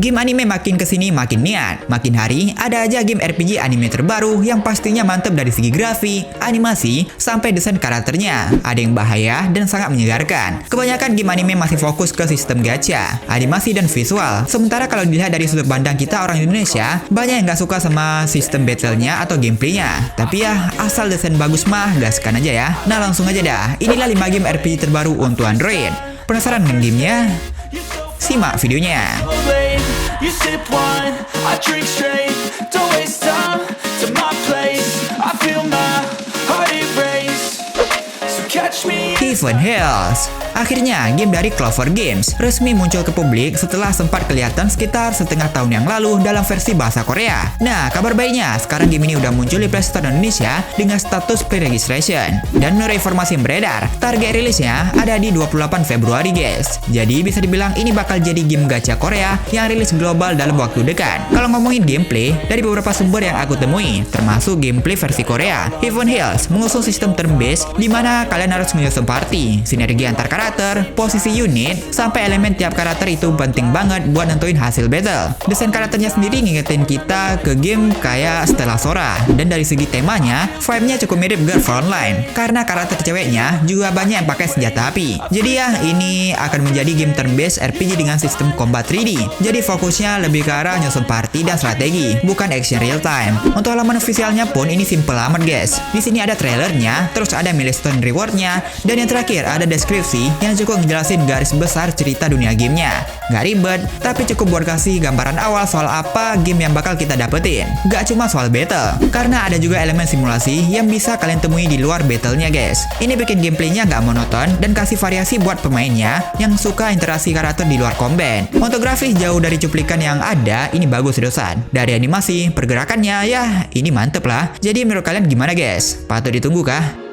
Game anime makin kesini makin niat. Makin hari ada aja game RPG anime terbaru yang pastinya mantep dari segi grafik, animasi, sampai desain karakternya. Ada yang bahaya dan sangat menyegarkan. Kebanyakan game anime masih fokus ke sistem gacha, animasi dan visual. Sementara kalau dilihat dari sudut pandang kita orang Indonesia, banyak yang gak suka sama sistem battle-nya atau gameplaynya. Tapi ya, asal desain bagus mah gaskan aja ya. Nah langsung aja dah, inilah 5 game RPG terbaru untuk Android. Penasaran dengan gamenya? Simak videonya. You sip wine, I drink straight. Don't waste time to my place. I feel my heart erase. So catch me. Heaven Hills. Akhirnya, game dari Clover Games resmi muncul ke publik setelah sempat kelihatan sekitar setengah tahun yang lalu dalam versi bahasa Korea. Nah, kabar baiknya, sekarang game ini udah muncul di Play Store Indonesia dengan status pre-registration. Dan menurut informasi yang beredar, target rilisnya ada di 28 Februari guys. Jadi bisa dibilang ini bakal jadi game gacha Korea yang rilis global dalam waktu dekat. Kalau ngomongin gameplay, dari beberapa sumber yang aku temui, termasuk gameplay versi Korea, Heaven Hills mengusung sistem turn-based di mana kalian harus menyusun party, sinergi antar karakter, posisi unit, sampai elemen tiap karakter itu penting banget buat nentuin hasil battle. Desain karakternya sendiri ngingetin kita ke game kayak Stella Sora, dan dari segi temanya, vibe-nya cukup mirip Girl Frontline, karena karakter ceweknya juga banyak yang pakai senjata api. Jadi ya, ini akan menjadi game turn-based RPG dengan sistem combat 3D. Jadi fokusnya lebih ke arah nyusun party dan strategi, bukan action real time. Untuk halaman officialnya pun ini simple amat guys. Di sini ada trailernya, terus ada milestone rewardnya, dan yang terakhir ada deskripsi yang cukup ngejelasin garis besar cerita dunia gamenya. Gak ribet, tapi cukup buat kasih gambaran awal soal apa game yang bakal kita dapetin. Gak cuma soal battle, karena ada juga elemen simulasi yang bisa kalian temui di luar battlenya guys. Ini bikin gameplaynya gak monoton dan kasih variasi buat pemainnya yang suka interaksi karakter di luar combat. Untuk grafis jauh dari cuplikan yang ada, ini bagus dosan. Dari animasi, pergerakannya, ya ini mantep lah. Jadi menurut kalian gimana guys? Patut ditunggu kah?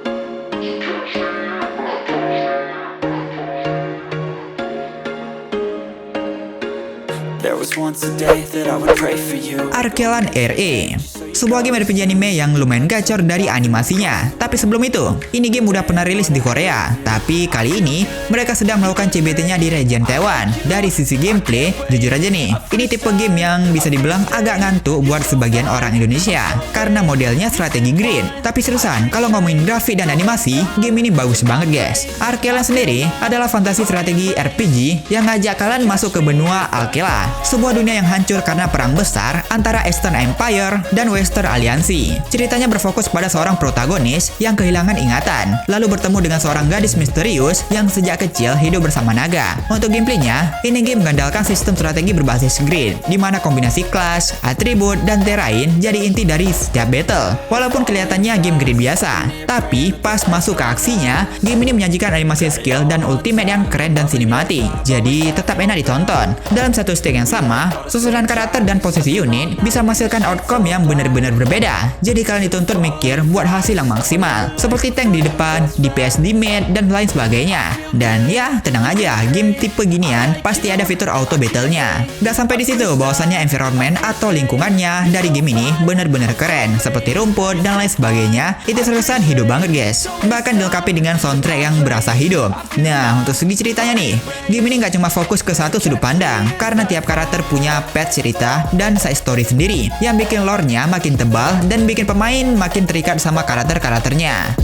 There was once a day that I would pray for you. Arkelan RE, sebuah game RPG anime yang lumayan gacor dari animasinya. Tapi sebelum itu, ini game udah pernah rilis di Korea. Tapi kali ini, mereka sedang melakukan CBT-nya di region Taiwan. Dari sisi gameplay, jujur aja nih, ini tipe game yang bisa dibilang agak ngantuk buat sebagian orang Indonesia. Karena modelnya strategi grid. Tapi seriusan, kalau ngomongin grafik dan animasi, game ini bagus banget guys. Arkelan sendiri adalah fantasi strategi RPG yang ngajak kalian masuk ke benua Alkela, sebuah dunia yang hancur karena perang besar antara Eastern Empire dan Western Alliance. Ceritanya berfokus pada seorang protagonis yang kehilangan ingatan, lalu bertemu dengan seorang gadis misterius yang sejak kecil hidup bersama naga. Untuk gameplaynya, ini game mengandalkan sistem strategi berbasis grid, di mana kombinasi kelas, atribut, dan terrain jadi inti dari setiap battle. Walaupun kelihatannya game grid biasa, tapi pas masuk ke aksinya, game ini menyajikan animasi skill dan ultimate yang keren dan sinematik. Jadi tetap enak ditonton. Dalam satu stick yang sama, susunan karakter dan posisi unit bisa menghasilkan outcome yang benar-benar berbeda. Jadi kalian dituntut mikir buat hasil yang maksimal, seperti tank di depan, DPS di mid, dan lain sebagainya. Dan ya, tenang aja, game tipe ginian pasti ada fitur auto battle-nya. Gak sampai di situ, bahwasannya environment atau lingkungannya dari game ini benar-benar keren, seperti rumput dan lain sebagainya. Itu seriusan hidup banget guys. Bahkan dilengkapi dengan soundtrack yang berasa hidup. Nah, untuk segi ceritanya nih, game ini gak cuma fokus ke satu sudut pandang, karena tiap karakter punya path cerita dan side story sendiri yang bikin lore-nya makin tebal dan bikin pemain makin terikat sama karakter-karakternya.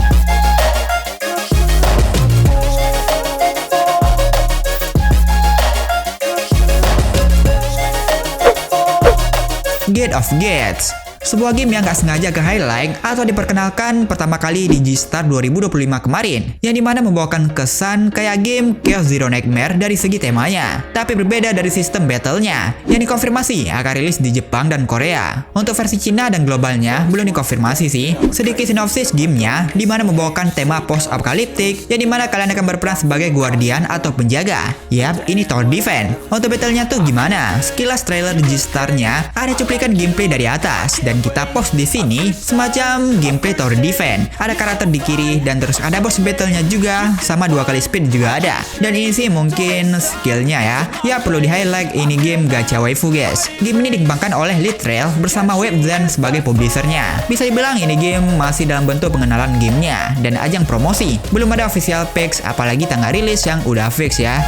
Gate of Gates, sebuah game yang gak sengaja ke highlight atau diperkenalkan pertama kali di G-Star 2025 kemarin, yang dimana membawakan kesan kayak game Chaos Zero Nightmare dari segi temanya, tapi berbeda dari sistem battle-nya, yang dikonfirmasi akan rilis di Jepang dan Korea. Untuk versi Cina dan globalnya belum dikonfirmasi sih. Sedikit sinopsis gamenya, dimana membawakan tema post-apokaliptik, yang dimana kalian akan berperan sebagai guardian atau penjaga. Yap, ini tower defense. Untuk battle-nya tuh gimana? Sekilas trailer di G-Star-nya ada cuplikan gameplay dari atas, dan kita post di sini semacam gameplay tower defense. Ada karakter di kiri dan terus ada boss battle-nya juga, sama 2 kali speed juga ada. Dan ini sih mungkin skillnya ya. Ya perlu di highlight, ini game gacha waifu guys. Game ini dikembangkan oleh Litrail bersama Webzen sebagai publishernya. Bisa dibilang ini game masih dalam bentuk pengenalan gamenya dan ajang promosi. Belum ada official packs, apalagi tanggal rilis yang udah fix ya.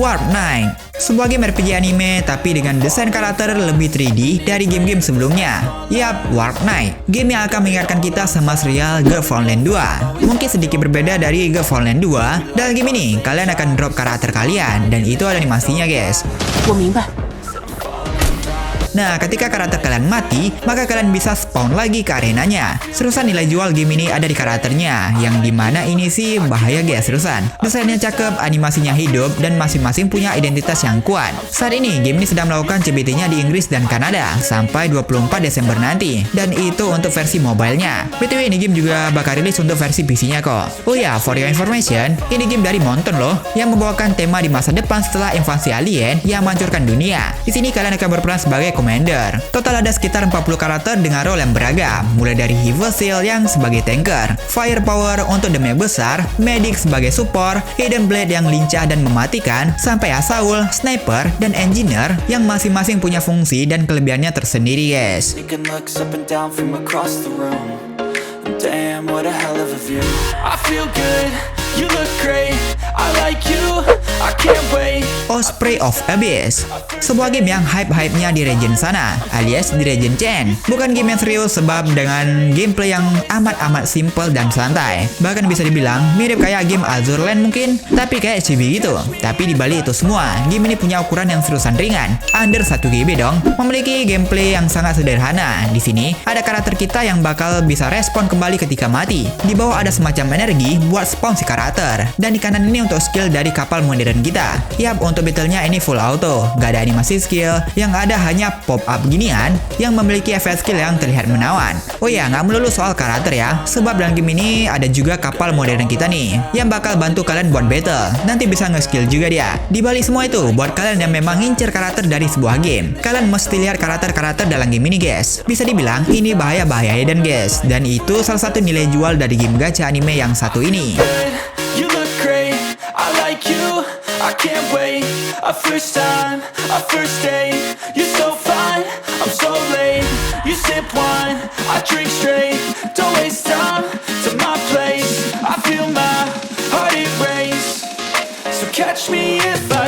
Warp Night, sebuah game RPG anime tapi dengan desain karakter lebih 3D dari game-game sebelumnya. Yap, Warp Night, game yang akan mengingatkan kita sama serial Girl Online 2. Mungkin sedikit berbeda dari Girl Online 2, dalam game ini kalian akan drop karakter kalian dan itu ada animasinya guys. 我明白。 Nah, ketika karakter kalian mati, maka kalian bisa spawn lagi ke arenanya. Seriusan nilai jual game ini ada di karakternya, yang dimana ini sih bahaya guys seriusan. Desainnya cakep, animasinya hidup, dan masing-masing punya identitas yang kuat. Saat ini, game ini sedang melakukan CBT-nya di Inggris dan Kanada, sampai 24 Desember nanti. Dan itu untuk versi mobile-nya. BTW, ini game juga bakal rilis untuk versi PC-nya kok. Oh ya, for your information, ini game dari Mountain loh, yang membawakan tema di masa depan setelah invasi alien yang menghancurkan dunia. Di sini kalian akan berperan sebagai Commander. Total ada sekitar 40 karakter dengan role yang beragam, mulai dari Evil Seal yang sebagai tanker, Firepower untuk damage besar, Medic sebagai support, Hidden Blade yang lincah dan mematikan, sampai Assault, Sniper, dan Engineer yang masing-masing punya fungsi dan kelebihannya tersendiri guys. Taking looks up and down from across the room. Damn, what a hell of a view. I feel good, you look great, I like you, I can't wait. Osprey of Abyss, sebuah game yang hype-hypenya di region sana, alias di region Chen. Bukan game yang serius sebab dengan gameplay yang amat-amat simple dan santai. Bahkan bisa dibilang mirip kayak game Azure Land mungkin, tapi kayak chibi gitu. Tapi di balik itu semua, game ini punya ukuran yang seriusan ringan, under 1 GB dong. Memiliki gameplay yang sangat sederhana. Di sini ada karakter kita yang bakal bisa respon kembali ketika mati. Di bawah ada semacam energi buat spawn si karakter, dan di kanan ini untuk skill dari kapal modern kita. Yap, untuk battle-nya ini full auto, gak ada animasi skill, yang ada hanya pop-up ginian yang memiliki efek skill yang terlihat menawan. Oh ya, nggak melulu soal karakter ya, sebab dalam game ini ada juga kapal modern kita nih, yang bakal bantu kalian buat battle, nanti bisa nge-skill juga dia. Di balik semua itu, buat kalian yang memang ngincer karakter dari sebuah game, kalian mesti lihat karakter-karakter dalam game ini guys. Bisa dibilang, ini bahaya-bahaya dan guys, dan itu salah satu nilai jual dari game gacha anime yang satu ini. You look great, I like you, I can't wait. A first time, a first date. You're so fine, I'm so late. You sip wine, I drink straight. Don't waste time to my place. I feel my heart erase. So catch me if I